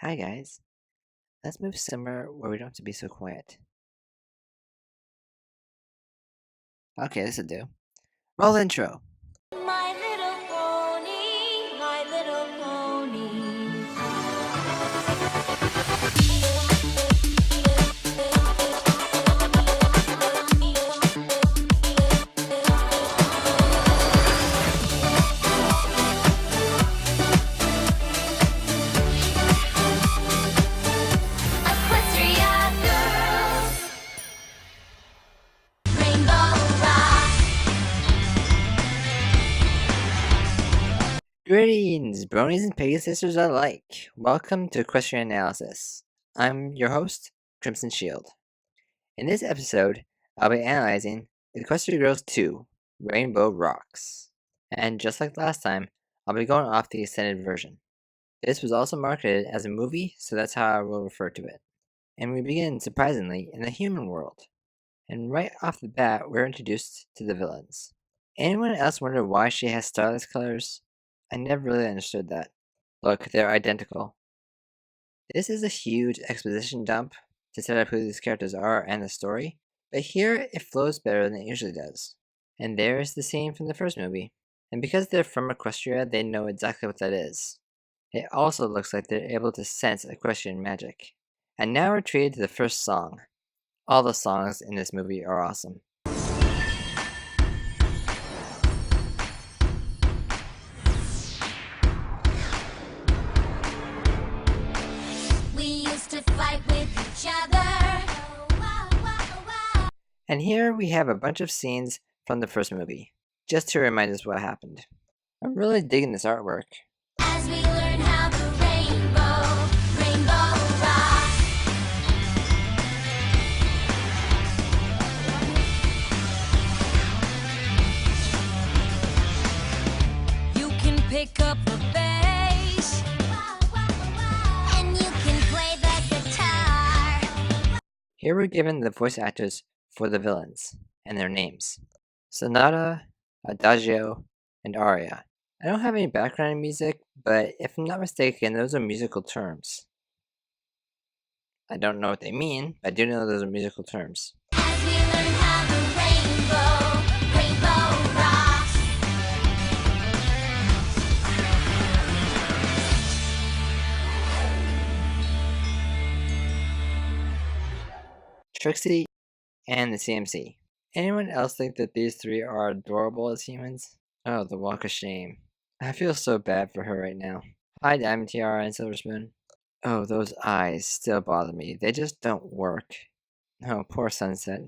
Hi guys, let's move somewhere where we don't have to be so quiet. Okay, this'll do. Roll intro. My little pony, my little pony. Equestrian girls, rainbow rock. Greetings, bronies and piggy sisters alike. Welcome to Equestrian Analysis. I'm your host, Crimson Shield. In this episode, I'll be analyzing Equestrian Girls 2, Rainbow Rocks. And just like last time, I'll be going off the extended version. This was also marketed as a movie, so that's how I will refer to it. And we begin, surprisingly, in the human world. And right off the bat, we're introduced to the villains. Anyone else wonder why she has starless colors? I never really understood that. Look, they're identical. This is a huge exposition dump to set up who these characters are and the story, but here it flows better than it usually does. And there's the scene from the first movie. And because they're from Equestria, they know exactly what that is. It also looks like they're able to sense equestrian magic. And now we're treated to the first song. All the songs in this movie are awesome. We used to fight with each other. And here we have a bunch of scenes from the first movie, just to remind us what happened. I'm really digging this artwork. As we learn how the rainbow rock. You can pick up a bass, and you can play the guitar. Here we're given the voice actors for the villains, and their names. Sonata, Adagio, and Aria. I don't have any background music, but if I'm not mistaken, those are musical terms. I don't know what they mean, but I do know those are musical terms. As we learn how the rainbow rocks. Trixie and the CMC. Anyone else think that these three are adorable as humans? Oh, the walk of shame. I feel so bad for her right now. Hi, Diamond Tiara and Silver Spoon. Oh, those eyes still bother me. They just don't work. Oh, poor Sunset.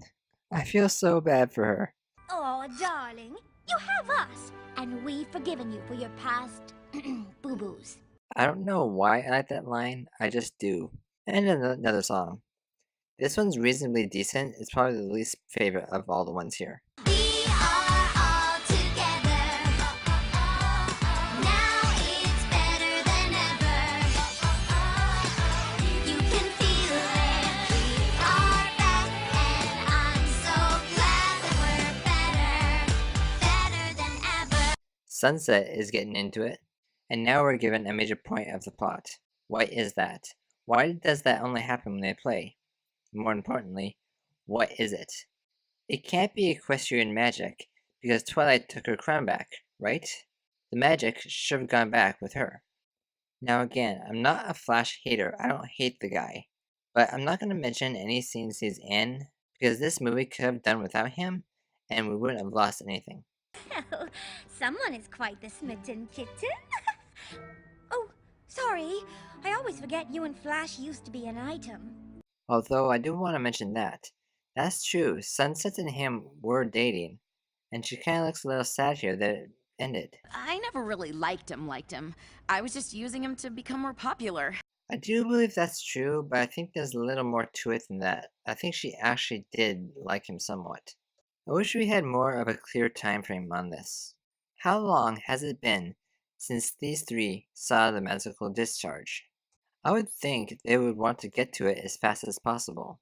I feel so bad for her. Oh, darling, you have us, and we've forgiven you for your past boo-boos. I don't know why I like that line, I just do. And another song. This one's reasonably decent. It's probably the least favorite of all the ones here. We are all together. Now it's better than ever. You can feel it. We are back, and I'm so glad that we're better than ever. Sunset is getting into it, and now we're given a major point of the plot. What is that? Why does that only happen when they play? More importantly, what is it? It can't be equestrian magic, because Twilight took her crown back, right? The magic should have gone back with her. Now again, I'm not a Flash hater, I don't hate the guy, but I'm not going to mention any scenes he's in, because this movie could have done without him, and we wouldn't have lost anything. Oh, someone is quite the smitten kitten. Oh, sorry. I always forget you and Flash used to be an item. Although I do want to mention that. That's true, Sunset and him were dating, and she kind of looks a little sad here that it ended. I never really liked him. I was just using him to become more popular. I do believe that's true, but I think there's a little more to it than that. I think she actually did like him somewhat. I wish we had more of a clear time frame on this. How long has it been since these three saw the magical discharge? I would think they would want to get to it as fast as possible.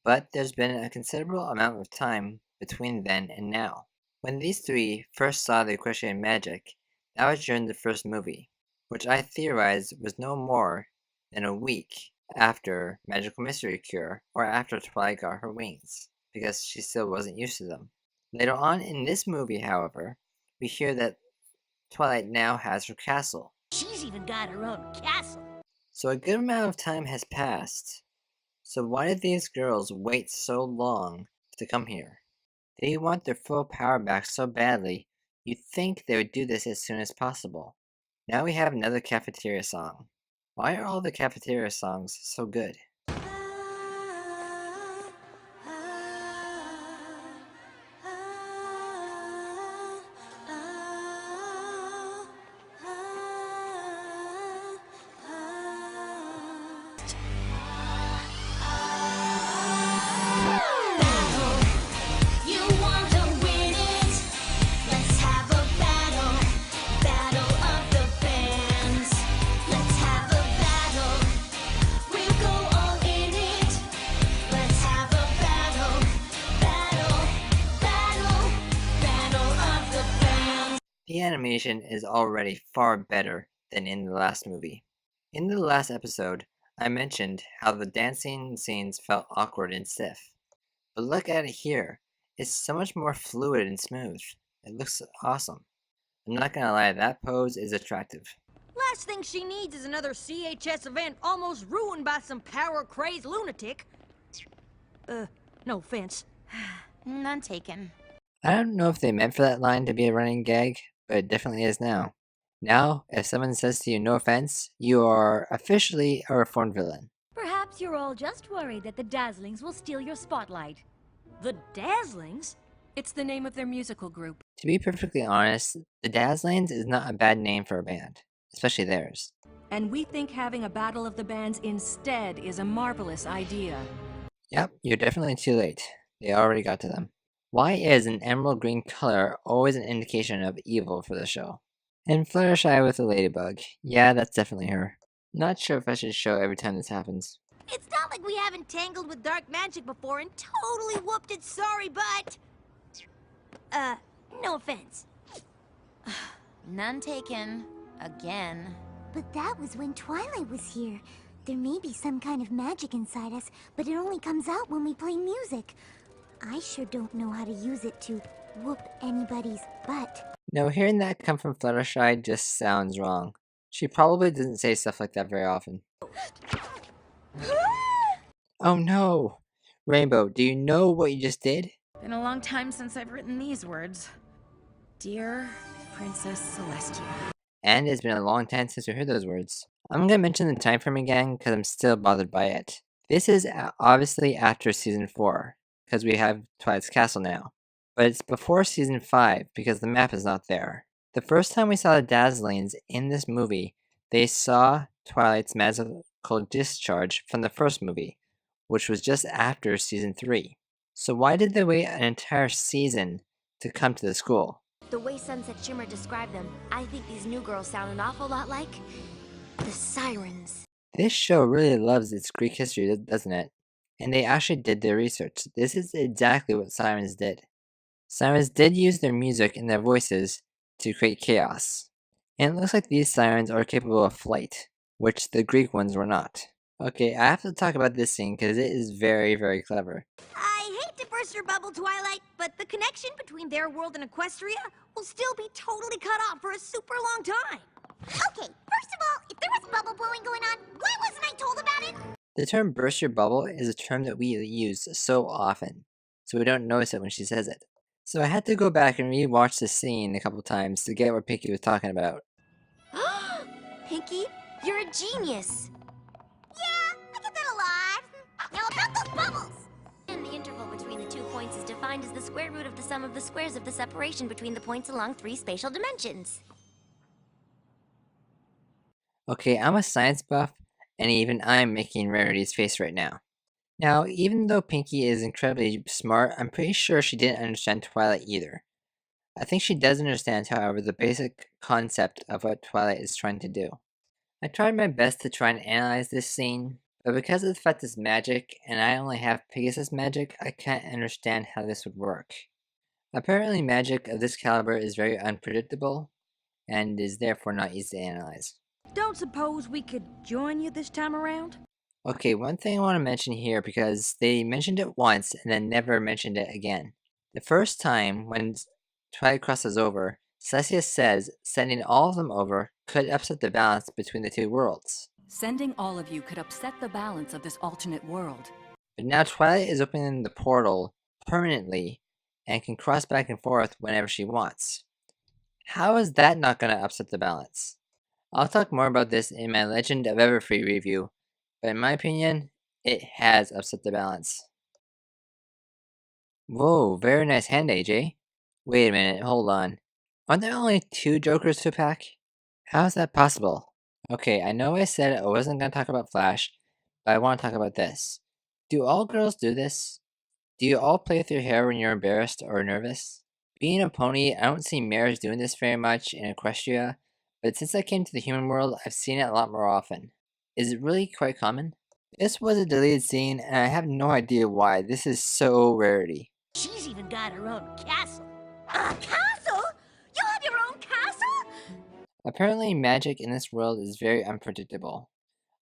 But there's been a considerable amount of time between then and now. When these three first saw the equestrian magic, that was during the first movie, which I theorize was no more then a week after Magical Mystery Cure, or after Twilight got her wings, because she still wasn't used to them. Later on in this movie, however, we hear that Twilight now has her castle. She's even got her own castle. So a good amount of time has passed. So why did these girls wait so long to come here? They want their full power back so badly, you'd think they would do this as soon as possible. Now we have another cafeteria song. Why are all the cafeteria songs so good? You want to win it? Let's have a battle, battle of the bands. Let's have a battle, we'll go all in it. Let's have a battle, battle of the bands. The animation is already far better than in the last movie. In the last episode, I mentioned how the dancing scenes felt awkward and stiff. But look at it here. It's so much more fluid and smooth. It looks awesome. I'm not gonna lie, that pose is attractive. Last thing she needs is another CHS event almost ruined by some power-crazed lunatic. No offense. None taken. I don't know if they meant for that line to be a running gag, but it definitely is now. Now, if someone says to you no offense, you are officially a reformed villain. Perhaps you're all just worried that the Dazzlings will steal your spotlight. The Dazzlings? It's the name of their musical group. To be perfectly honest, the Dazzlings is not a bad name for a band, especially theirs. And we think having a battle of the bands instead is a marvelous idea. Yep, you're definitely too late. They already got to them. Why is an emerald green color always an indication of evil for the show? And Fluttershy with a ladybug. Yeah, that's definitely her. Not sure if I should show every time this happens. It's not like we haven't tangled with dark magic before and totally whooped its sorry butt. No offense. None taken. Again. But that was when Twilight was here. There may be some kind of magic inside us, but it only comes out when we play music. I sure don't know how to use it to whoop anybody's butt. No, hearing that come from Fluttershy just sounds wrong. She probably doesn't say stuff like that very often. Oh no! Rainbow, do you know what you just did? Been a long time since I've written these words. Dear Princess Celestia. And it's been a long time since we heard those words. I'm gonna mention the time frame again because I'm still bothered by it. This is obviously after season 4, because we have Twilight's Castle now. But it's before season 5 because the map is not there. The first time we saw the Dazzlings in this movie, they saw Twilight's magical discharge from the first movie, which was just after season 3. So why did they wait an entire season to come to the school? The way Sunset Shimmer described them, I think these new girls sound an awful lot like the Sirens. This show really loves its Greek history, doesn't it? And they actually did their research. This is exactly what Sirens did. Sirens did use their music and their voices to create chaos. And it looks like these sirens are capable of flight, which the Greek ones were not. Okay, I have to talk about this scene because it is very, very clever. I hate to burst your bubble, Twilight, but the connection between their world and Equestria will still be totally cut off for a super long time. Okay, first of all, if there was bubble blowing going on, why wasn't I told about it? The term burst your bubble is a term that we use so often, so we don't notice it when she says it. So I had to go back and re-watch the scene a couple times to get what Pinky was talking about. Pinky, you're a genius. Yeah, I get that a lot. Now about those bubbles. And the interval between the 2 points is defined as the square root of the sum of the squares of the separation between the points along 3 spatial dimensions. Okay, I'm a science buff, and even I'm making Rarity's face right now. Now, even though Pinky is incredibly smart, I'm pretty sure she didn't understand Twilight either. I think she does understand, however, the basic concept of what Twilight is trying to do. I tried my best to try and analyze this scene, but because of the fact it's magic, and I only have Pegasus magic, I can't understand how this would work. Apparently magic of this caliber is very unpredictable, and is therefore not easy to analyze. Don't suppose we could join you this time around? Okay, one thing I want to mention here because they mentioned it once and then never mentioned it again. The first time when Twilight crosses over, Celestia says sending all of them over could upset the balance between the two worlds. Sending all of you could upset the balance of this alternate world. But now Twilight is opening the portal permanently and can cross back and forth whenever she wants. How is that not going to upset the balance? I'll talk more about this in my Legend of Everfree review, but in my opinion, it has upset the balance. Whoa, very nice hand, AJ. Wait a minute, hold on. Aren't there only 2 Jokers to pack? How is that possible? Okay, I know I said I wasn't going to talk about Flash, but I want to talk about this. Do all girls do this? Do you all play with your hair when you're embarrassed or nervous? Being a pony, I don't see mares doing this very much in Equestria, but since I came to the human world, I've seen it a lot more often. Is it really quite common? This was a deleted scene, and I have no idea why. This is so rarity. She's even got her own castle. A castle? You have your own castle? Apparently, magic in this world is very unpredictable.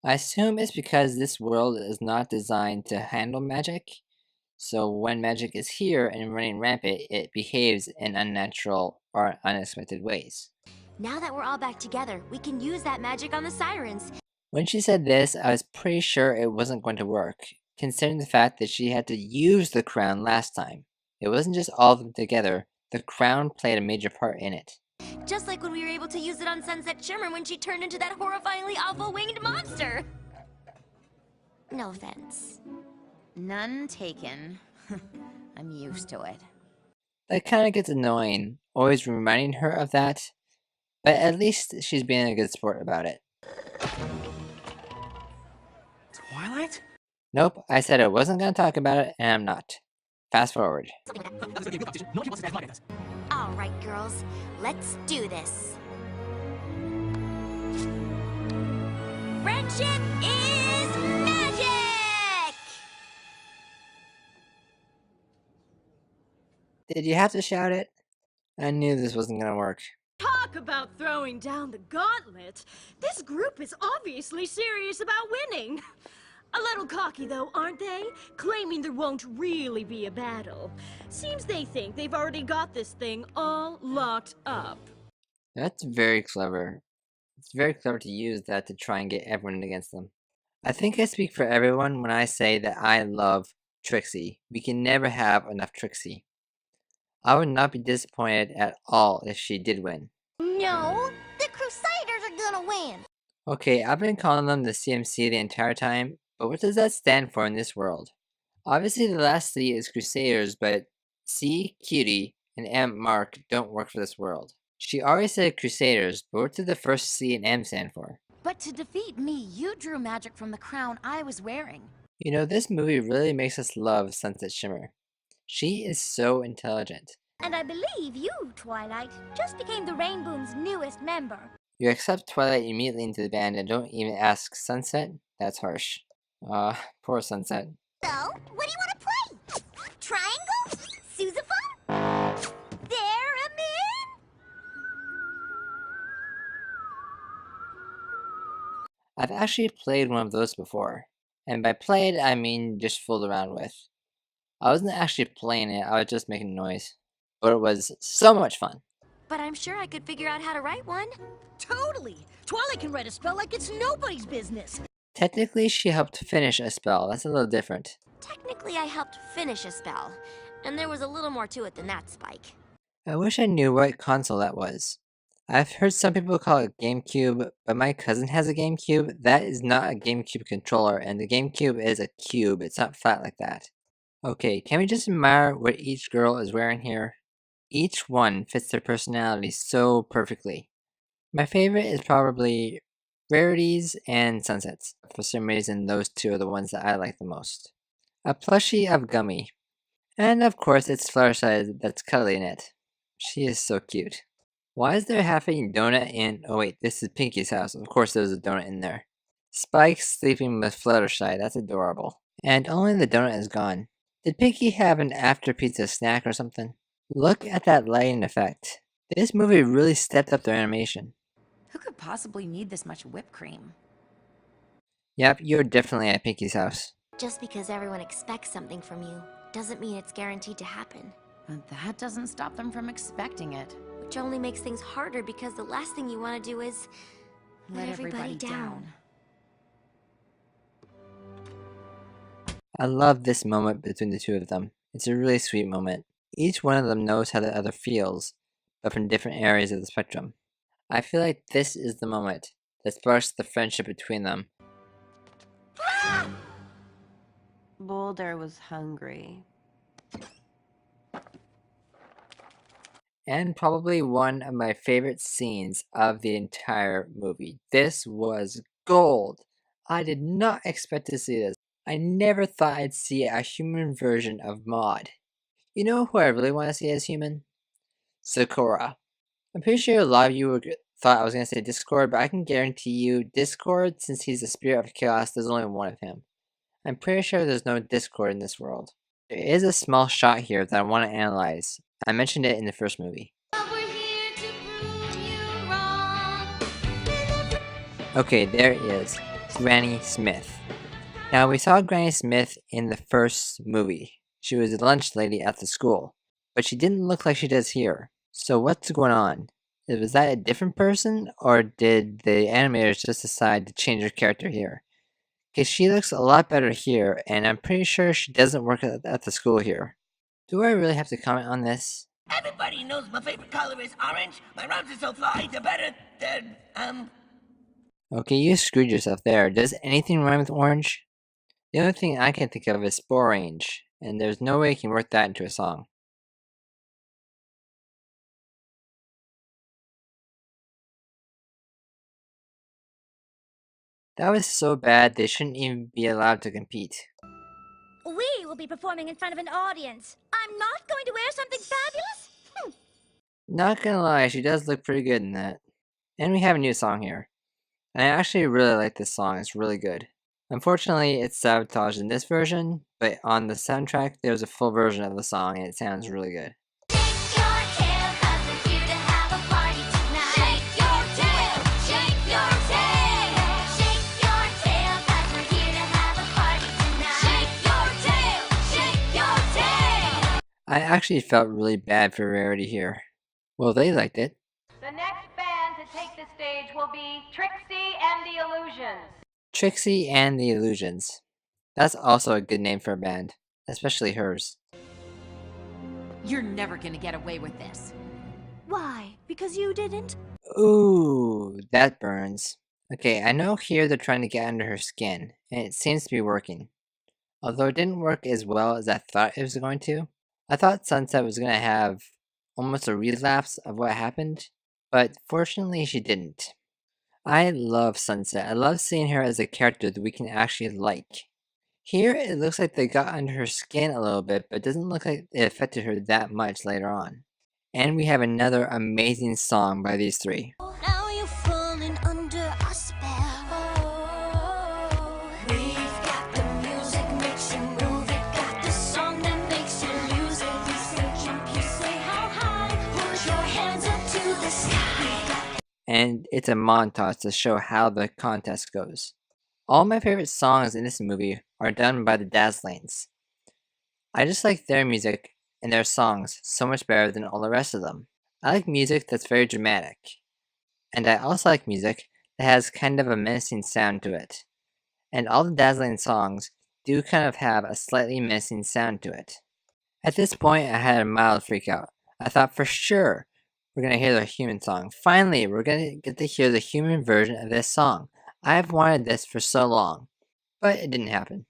I assume it's because this world is not designed to handle magic, so when magic is here and running rampant, it behaves in unnatural or unexpected ways. Now that we're all back together, we can use that magic on the sirens. When she said this, I was pretty sure it wasn't going to work, considering the fact that she had to use the crown last time. It wasn't just all of them together, the crown played a major part in it. Just like when we were able to use it on Sunset Shimmer when she turned into that horrifyingly awful winged monster. No offense. None taken. I'm used to it. That kinda gets annoying, always reminding her of that, but at least she's being a good sport about it. Twilight? Nope, I said I wasn't gonna talk about it, and I'm not. Fast forward. All right, girls, let's do this. Friendship is magic! Did you have to shout it? I knew this wasn't gonna work. Talk about throwing down the gauntlet. This group is obviously serious about winning. A little cocky, though, aren't they? Claiming there won't really be a battle. Seems they think they've already got this thing all locked up. That's very clever. It's very clever to use that to try and get everyone against them. I think I speak for everyone when I say that I love Trixie. We can never have enough Trixie. I would not be disappointed at all if she did win. No, the Crusaders are gonna win. Okay, I've been calling them the CMC the entire time, but what does that stand for in this world? Obviously the last C is Crusaders, but C, Cutie, and M, Mark, don't work for this world. She already said Crusaders, but what did the first C and M stand for? But to defeat me, you drew magic from the crown I was wearing. You know, this movie really makes us love Sunset Shimmer. She is so intelligent. And I believe you, Twilight, just became the Rainbow's newest member. You accept Twilight immediately into the band and don't even ask Sunset? That's harsh. Poor Sunset. So, what do you want to play? Triangle? Sousaphone? Theremin? I've actually played one of those before. And by played, I mean just fooled around with. I wasn't actually playing it, I was just making noise. But it was so much fun. But I'm sure I could figure out how to write one. Totally! Twilight can write a spell like it's nobody's business. Technically, she helped finish a spell. That's a little different. Technically, I helped finish a spell. And there was a little more to it than that, Spike. I wish I knew what console that was. I've heard some people call it GameCube, but my cousin has a GameCube. That is not a GameCube controller, and the GameCube is a cube. It's not flat like that. Okay, can we just admire what each girl is wearing here? Each one fits their personality so perfectly. My favorite is probably Rarities and Sunsets. For some reason, those two are the ones that I like the most. A plushie of Gummy. And of course, it's Fluttershy that's cuddly in it. She is so cute. Why is there half a donut in... Oh wait, this is Pinky's house. Of course there's a donut in there. Spike's sleeping with Fluttershy. That's adorable. And only the donut is gone. Did Pinky have an after pizza snack or something? Look at that lighting effect. This movie really stepped up their animation. Who could possibly need this much whipped cream? Yep, you're definitely at Pinky's house. Just because everyone expects something from you doesn't mean it's guaranteed to happen. But that doesn't stop them from expecting it. Which only makes things harder because the last thing you want to do is let everybody down. I love this moment between the two of them. It's a really sweet moment. Each one of them knows how the other feels, but from different areas of the spectrum. I feel like this is the moment that sparks the friendship between them. Boulder was hungry. And probably one of my favorite scenes of the entire movie. This was gold. I did not expect to see this. I never thought I'd see a human version of Maud. You know who I really want to see as human? Sakura. I'm pretty sure a lot of you thought I was going to say Discord, but I can guarantee you Discord, since he's the spirit of chaos, there's only one of him. I'm pretty sure there's no Discord in this world. There is a small shot here that I want to analyze. I mentioned it in the first movie. Okay, there is Granny Smith. Now, we saw Granny Smith in the first movie. She was a lunch lady at the school, but she didn't look like she does here. So what's going on? Was that a different person, or did the animators just decide to change her character here? Because she looks a lot better here, and I'm pretty sure she doesn't work at the school here. Do I really have to comment on this? Everybody knows my favorite color is orange. My rhymes are so fly, they're better than, Okay, you screwed yourself there. Does anything rhyme with orange? The only thing I can think of is sporange, and there's no way you can work that into a song. That was so bad they shouldn't even be allowed to compete. We will be performing in front of an audience. I'm not going to wear something fabulous? Not gonna lie, she does look pretty good in that. And we have a new song here. And I actually really like this song, it's really good. Unfortunately, it's sabotaged in this version, but on the soundtrack, there's a full version of the song and it sounds really good. I actually felt really bad for Rarity here. Well, they liked it. The next band to take the stage will be Trixie and the Illusions. Trixie and the Illusions. That's also a good name for a band, especially hers. You're never gonna get away with this. Why? Because you didn't? Ooh, that burns. Okay, I know here they're trying to get under her skin, and it seems to be working. Although it didn't work as well as I thought it was going to. I thought Sunset was going to have almost a relapse of what happened, but fortunately she didn't. I love Sunset. I love seeing her as a character that we can actually like. Here it looks like they got under her skin a little bit, but it doesn't look like it affected her that much later on. And we have another amazing song by these three. Now you're falling under a spell. We've got the music makes you move it, got the song that makes you lose it. You say jump, you say how high, put your hands up to the sky. And it's a montage to show how the contest goes. All my favorite songs in this movie are done by the Dazzlings. I just like their music and their songs so much better than all the rest of them. I like music that's very dramatic. And I also like music that has kind of a menacing sound to it. And all the Dazzling songs do kind of have a slightly menacing sound to it. At this point, I had a mild freak out. I thought for sure we're going to hear the human song. Finally, we're going to get to hear the human version of this song. I've wanted this for so long, but it didn't happen.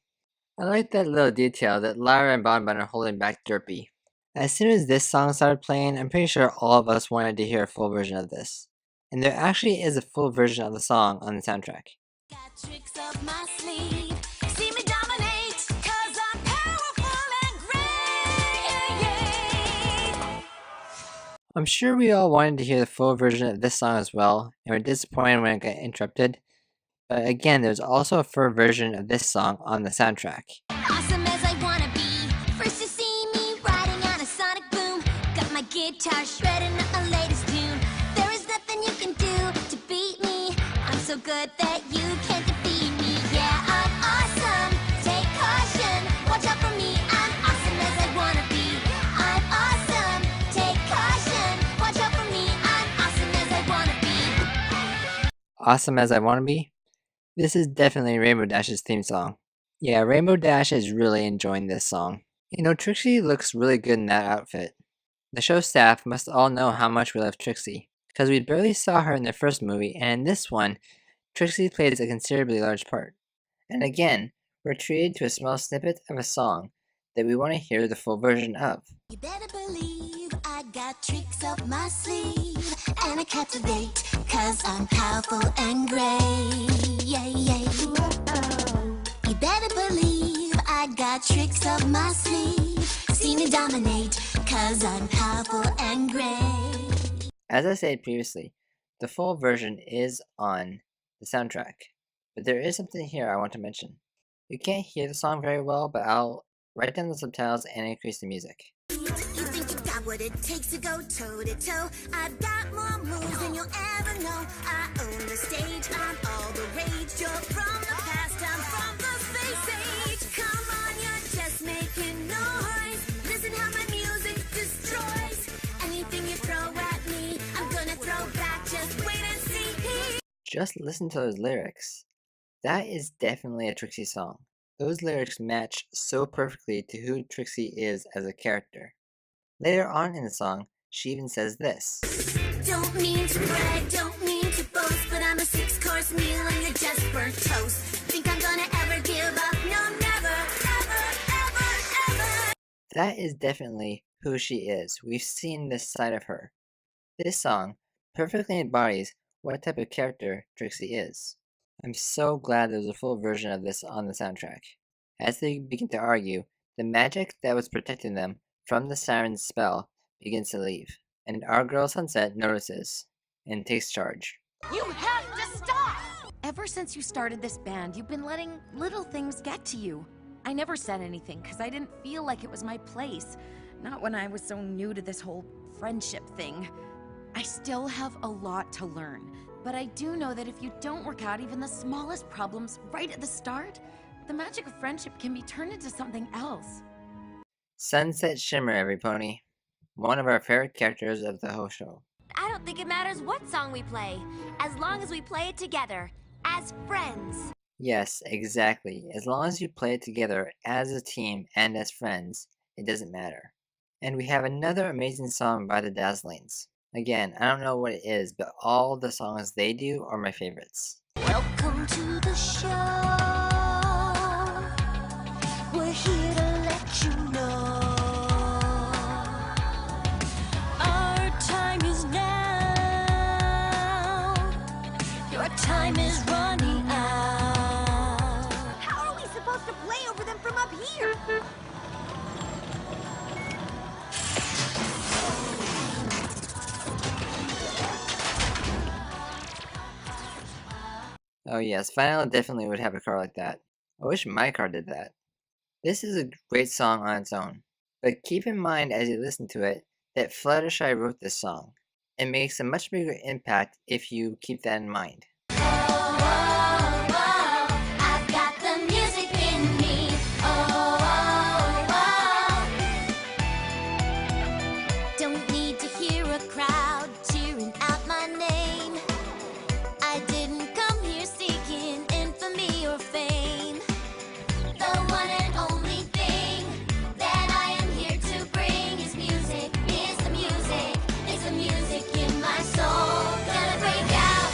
I like that little detail that Lara and Bonbon are holding back Derpy. As soon as this song started playing, I'm pretty sure all of us wanted to hear a full version of this. And there actually is a full version of the song on the soundtrack. Got tricks up my sleeve. See me dominate, 'cause I'm powerful and great. I'm sure we all wanted to hear the full version of this song as well, and were disappointed when it got interrupted. But again, there's also a full version of this song on the soundtrack. Awesome as I wanna be. First you see me riding on a sonic boom. Got my guitar shredding up my latest tune. There is nothing you can do to beat me. good that you can't defeat me. Yeah, I'm awesome. Take caution. Watch out for me. I'm awesome as I wanna be. I'm awesome. Take caution. Watch out for me. I'm awesome as I wanna be. Awesome as I wanna be? This is definitely Rainbow Dash's theme song. Yeah, Rainbow Dash is really enjoying this song. You know, Trixie looks really good in that outfit. The show staff must all know how much we love Trixie, because we barely saw her in the first movie, and in this one, Trixie plays a considerably large part. And again, we're treated to a small snippet of a song that we want to hear the full version of. You better believe I got tricks up my sleeve, and I captivate, cause I'm powerful and great. Yeah, yeah. Whoa. You better believe I got tricks up my sleeve. See me dominate, cause I'm powerful and great. As I said previously, the full version is on the soundtrack, but there is something here I want to mention. You can't hear the song very well, but I'll write down the subtitles and increase the music. You think you got what it takes to go toe to toe? I've got more moves than you'll ever know. I own the stage, I'm all the rage. You're from the past, I'm from the space age. Come on, you're just making noise. Listen how my music destroys. Anything you throw at me, I'm gonna throw back. Just wait and see. Just listen to those lyrics. That is definitely a Trixie song. Those lyrics match so perfectly to who Trixie is as a character. Later on in the song, she even says this. Don't mean to brag, don't mean to boast, but I'm a 6-course meal and you're just burnt toast. Think I'm gonna ever give up? No, never, ever. That is definitely who she is. We've seen this side of her. This song perfectly embodies what type of character Trixie is. I'm so glad there's a full version of this on the soundtrack. As they begin to argue, the magic that was protecting them from the siren's spell begins to leave, and our girl Sunset notices and takes charge. You have to stop! Ever since you started this band, you've been letting little things get to you. I never said anything because I didn't feel like it was my place. Not when I was so new to this whole friendship thing. I still have a lot to learn, but I do know that if you don't work out even the smallest problems right at the start, the magic of friendship can be turned into something else. Sunset Shimmer, every pony. One of our favorite characters of the whole show. I don't think it matters what song we play, as long as we play it together, as friends. Yes, exactly. As long as you play it together as a team and as friends, it doesn't matter. And we have another amazing song by the Dazzlings. Again, I don't know what it is, but all the songs they do are my favorites. Welcome to the show. We're here to let you know. Our time is now. Your time is running out. How are we supposed to play over them from up here? Oh yes, Final definitely would have a car like that. I wish my car did that. This is a great song on its own, but keep in mind as you listen to it that Fluttershy wrote this song. It makes a much bigger impact if you keep that in mind. I've got the music in me. Don't need to hear a crowd cheering out my name. I didn't come here seeking infamy or fame. The one and only thing that I am here to bring is music, is the music, is the music in my soul. Gonna break out,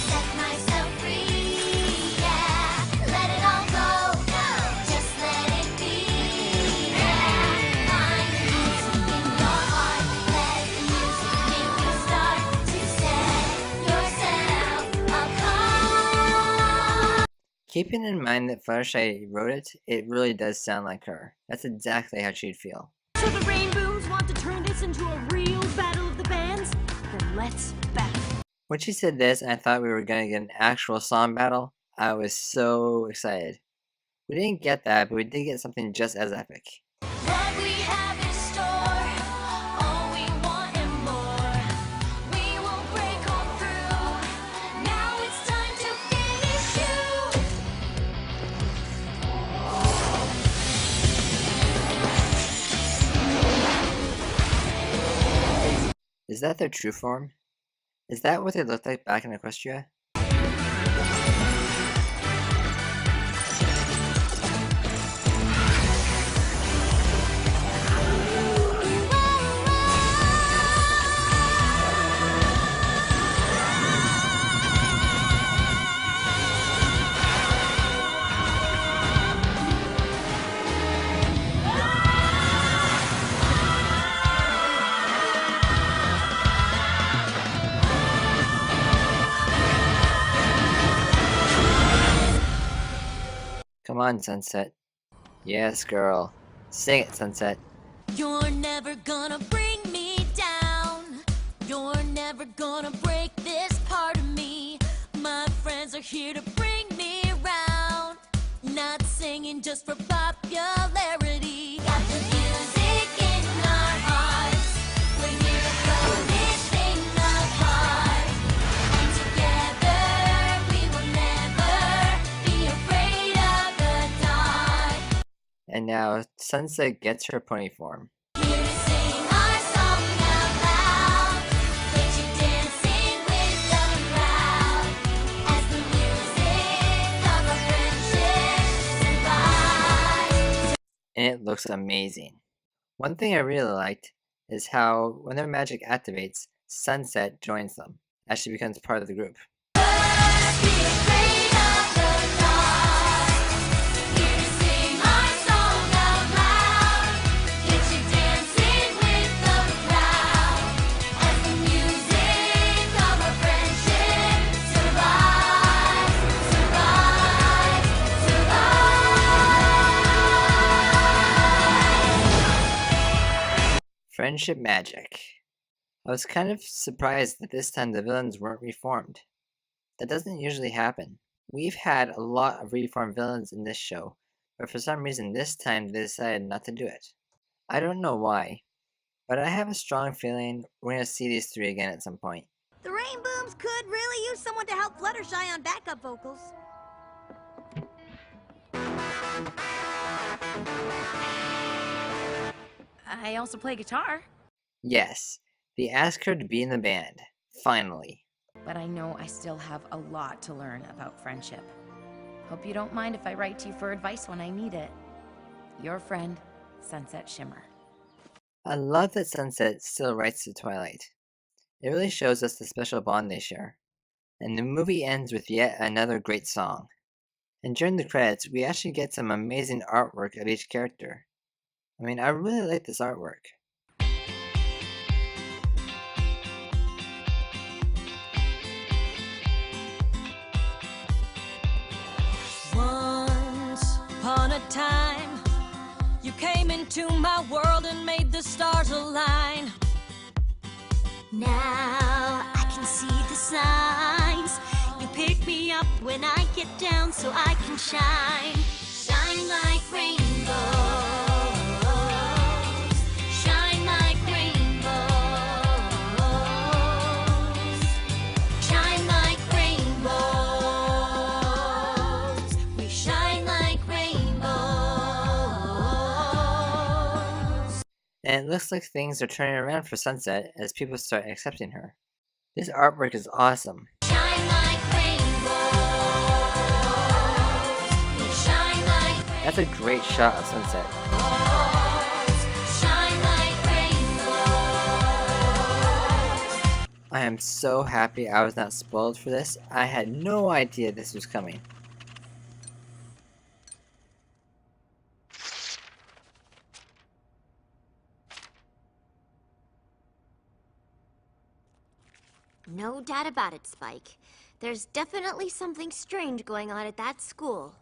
set myself free, yeah. Let it all go, just let it be, yeah. Find the music in your heart, let the music make you start to set yourself apart. Keeping in mind that Fluttershy wrote it, it really does sound like her. That's exactly how she'd feel. So the Rainbows want to turn this into a real battle of the bands? Then let's battle. When she said this and I thought we were gonna get an actual song battle, I was so excited. We didn't get that, but we did get something just as epic. What we have in store, all we want and more. We will break on through. Now it's time to Is that their true form? Is that what they looked like back in Equestria? Come on, Sunset. Yes, girl. Sing it, Sunset. You're never gonna bring me down. You're never gonna break this part of me. My friends are here to bring me around. Not singing just for popularity. Got the music in our hearts. We're here to blow this thing apart. And together we will never be afraid of the dark. And now Sunset gets her pony form. Here to sing our song out loud. Get you dancing with the crowd. As the music of our friendship survives. And it looks amazing. One thing I really liked is how when their magic activates, Sunset joins them as she becomes part of the group. Be afraid of the dark. Here to sing our song out loud. Get you dancing with the crowd. As the music of our friendship survives, survives, survives. Friendship magic. I was kind of surprised that this time the villains weren't reformed. That doesn't usually happen. We've had a lot of reformed villains in this show, but for some reason this time they decided not to do it. I don't know why, but I have a strong feeling we're going to see these three again at some point. The Rainbooms could really use someone to help Fluttershy on backup vocals. I also play guitar, Yes, they asked her to be in the band. Finally. but I know I still have a lot to learn about friendship. Hope you don't mind if I write to you for advice when I need it. Your friend, Sunset Shimmer. I love that Sunset still writes to Twilight. It really shows us the special bond they share. And the movie ends with yet another great song. And during the credits, we actually get some amazing artwork of each character. I mean, I really like this artwork. Once upon a time, you came into my world and made the stars align. Now I can see the signs. You pick me up when I get down so I can shine. Shine like rainbows. Shine like rainbows. Shine like rainbows. We shine like rainbows. And it looks like things are turning around for Sunset as people start accepting her. This artwork is awesome. Shine like rainbows. We shine like That's a great shot of Sunset. Shine like rainbows. I am so happy I was not spoiled for this. I had no idea this was coming. No doubt about it, Spike. There's definitely something strange going on at that school.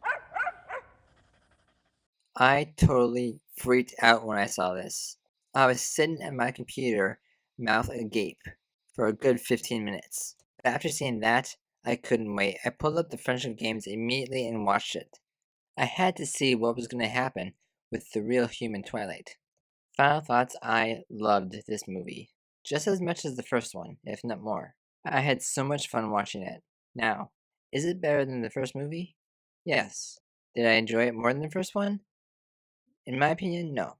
I totally freaked out when I saw this. I was sitting at my computer, mouth agape, for a good 15 minutes. But after seeing that, I couldn't wait. I pulled up the Friendship games immediately and watched it. I had to see what was going to happen with the real human Twilight. Final thoughts, I loved this movie. Just as much as the first one, if not more. I had so much fun watching it. Now, is it better than the first movie? Yes. Did I enjoy it more than the first one? In my opinion, no.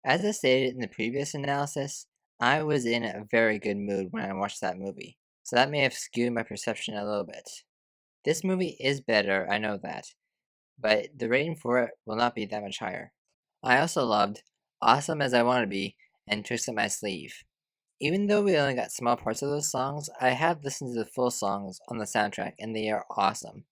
As I stated in the previous analysis, I was in a very good mood when I watched that movie, so that may have skewed my perception a little bit. This movie is better, I know that, but the rating for it will not be that much higher. I also loved Awesome as I Want to Be and Tricks Up My Sleeve. Even though we only got small parts of those songs, I have listened to the full songs on the soundtrack and they are awesome.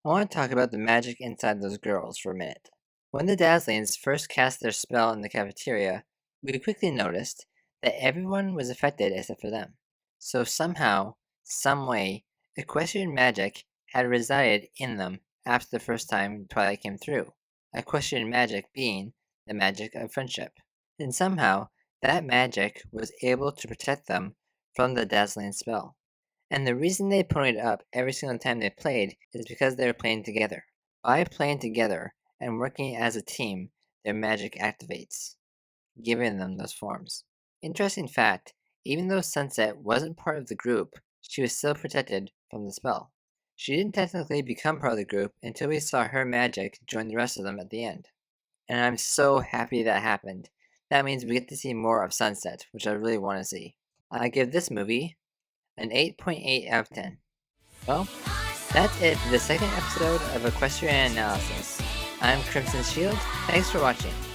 I want to talk about the magic inside those girls for a minute. When the Dazzlings first cast their spell in the cafeteria, we quickly noticed that everyone was affected except for them. So somehow, someway, equestrian magic had resided in them after the first time Twilight came through. Equestrian magic being the magic of friendship. And somehow, that magic was able to protect them from the dazzling spell. And the reason they ponied up every single time they played is because they were playing together. By playing together and working as a team, their magic activates, giving them those forms. Interesting fact, even though Sunset wasn't part of the group, she was still protected from the spell. She didn't technically become part of the group until we saw her magic join the rest of them at the end. And I'm so happy that happened. That means we get to see more of Sunset, which I really want to see. I give this movie an 8.8 out of 10. Well, that's it for the second episode of Equestrian Analysis. I'm Crimson Shield, thanks for watching.